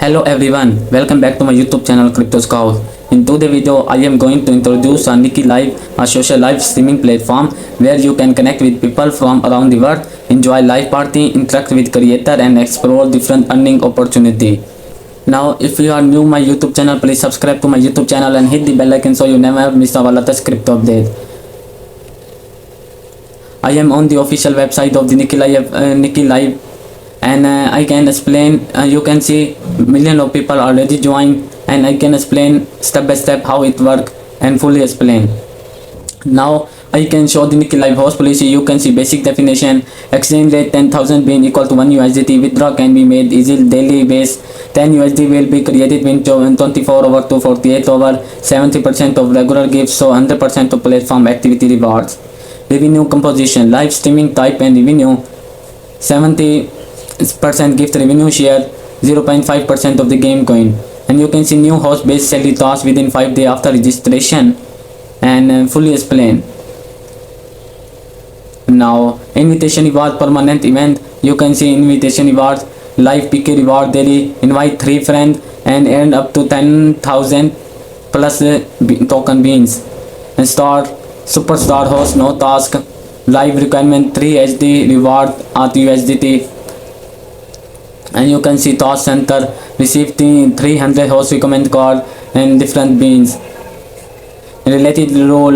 Hello everyone, welcome back to my YouTube channel Crypto Scout. In today's video, I am going to introduce Nikki Live, a social live streaming platform where you can connect with people from around the world, enjoy live party, interact with creator and explore different earning opportunity. Now, if you are new my YouTube channel, please subscribe to my YouTube channel and hit the bell icon so you never miss our latest crypto update. I am on the official website of the Nikki Live. And I can explain, you can see million of people already joined, and I can explain step by step how it work and fully explain. Now I can show the Nikki Live host policy. You can see basic definition: exchange rate 10,000 being equal to 1 USDT. Withdraw can be made easy daily base. 10 USD will be created within 24 hours to 48 hours. 70% of regular gifts, so 100% of platform activity rewards. Revenue composition: live streaming type and revenue: 70% gift revenue share, 0.5% of the game coin. And you can see new host based salary task within 5 days after registration, and fully explain. Now invitation reward permanent event, you can see invitation rewards, live PK reward daily, invite 3 friends and earn up to 10,000 plus token beans. And start superstar host, no task, live requirement 3 HD reward at USDT. And you can see task center received 300 host recommend card and different beans. Related rule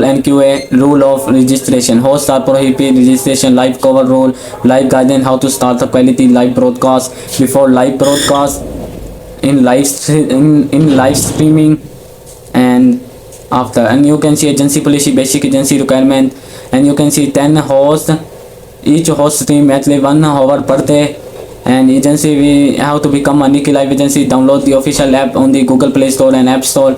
and QA rule of registration: hosts are prohibited registration. Live cover rule, live guidance how to start a quality live broadcast, before live broadcast, in live streaming, and after. And you can see agency policy, basic agency requirement, and you can see 10 hosts. Each host stream at least 1 hour per day. And agency, we have to become a Nikki Live agency. Download the official app on the Google Play Store and App Store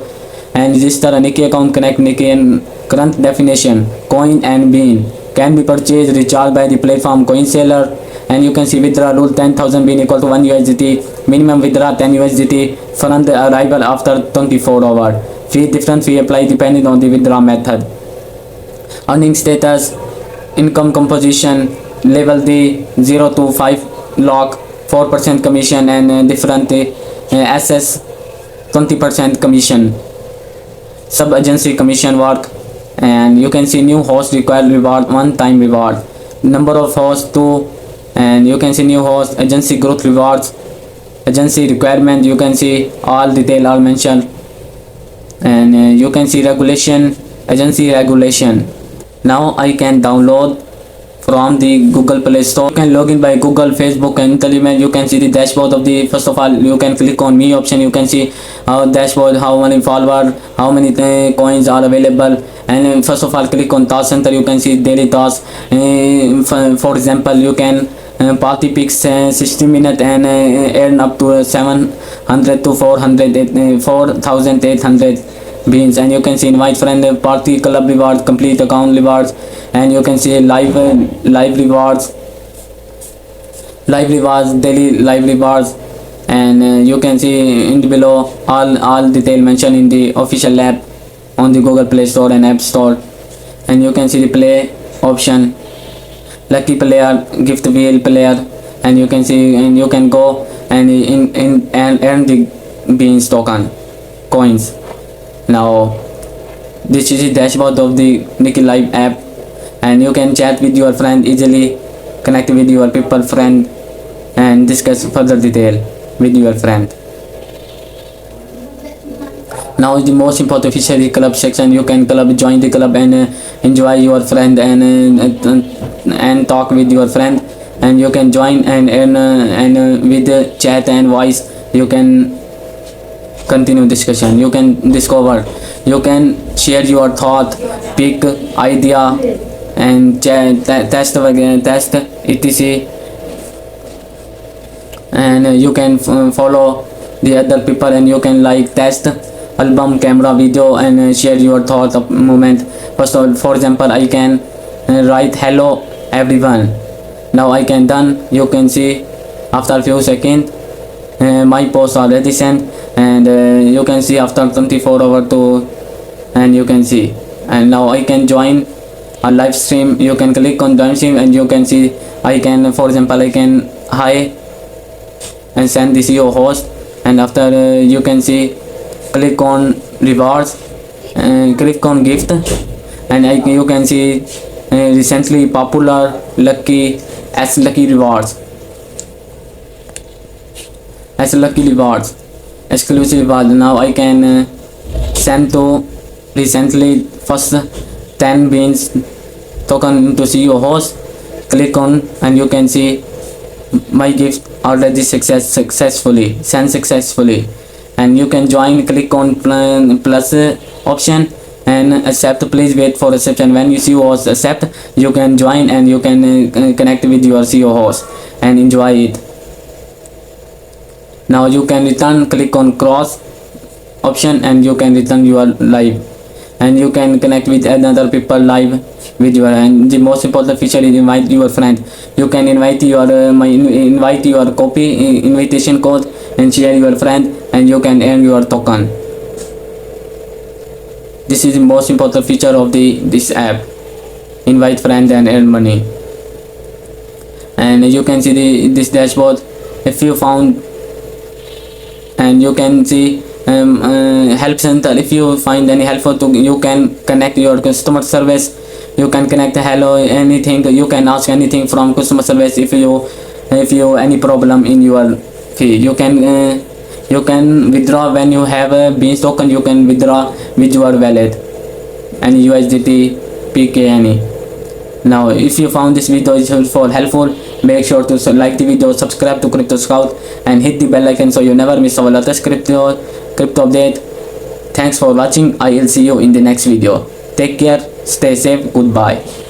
and register a Nikki account. Connect Nikki. And current definition: coin and bean can be purchased, recharged by the platform coin seller. And you can see withdraw rule: 10,000 bean equal to 1 USDT. Minimum withdraw 10 USDT. Fund arrival after 24 hours. Different fee apply depending on the withdraw method. Earning status: income composition, level the 0 to 5 lakh, 4% commission, and different SS 20% commission. Sub agency commission work. And you can see new host required reward, 1 time reward, number of hosts 2. And you can see new host, agency growth rewards, agency requirement, you can see all detail are mentioned. And you can see regulation, agency regulation. Now I can download from the Google Play Store. You can log in by Google, Facebook and Telegram. You can see the dashboard of the, first of all you can click on me option. You can see our dashboard, how many followers, how many coins are available. And first of all click on task center. You can see daily tasks. For example, you can party picks 60 minutes and earn up to 700 to 4,800 beans. And you can see invite friend, party club rewards, complete account rewards. And you can see live rewards, daily live rewards. And you can see in the below all detail mentioned in the official app on the Google Play Store and App Store. And you can see the play option, lucky player, gift wheel player. And you can see, and you can go and earn the beans token coins. Now this is the dashboard of the Nikki Live app, and you can chat with your friend easily, connect with your people friend and discuss further detail with your friend. Now is the most important feature, the club section. You can join the club and enjoy your friend and talk with your friend. And you can join and with the chat and voice you can continue discussion. You can discover, you can share your thought, pick idea and test etc. And you can follow the other people, and you can like test album, camera, video, and share your thought of moment. First of all, for example, I can write hello everyone. Now I can done. You can see after a few seconds my post already sent. And you can see after 24 hours to, and you can see. And now I can join a live stream. You can click on join stream and you can see I can, for example, I can hi and send this to your host. And after you can see, click on rewards and click on gift, and you can see recently popular lucky rewards, exclusive rewards. Now I can send to recently first 10 beans token to see your host. Click on, and you can see my gift already successfully sent successfully. And you can join. Click on plus option and accept. Please wait for reception. When you see host accept, you can join and you can connect with your CEO host and enjoy it. Now you can return. Click on cross option and you can return your live, and you can connect with another people live with your. And the most important feature is invite your friend. You can invite your invite your copy invitation code and share your friend, and you can earn your token. This is the most important feature of this app. Invite friend and earn money. And you can see this dashboard. If you found, and you can see help center. If you find any helpful to, you can connect your customer service. You can connect hello anything. You can ask anything from customer service. If you any problem in your fee, you can withdraw. When you have a beans token, you can withdraw with your wallet and USDT PKNE. Now if you found this video is helpful, make sure to like the video, subscribe to Crypto Scout and hit the bell icon so you never miss our latest crypto update. Thanks for watching. I will see you in the next video. Take care, stay safe, goodbye.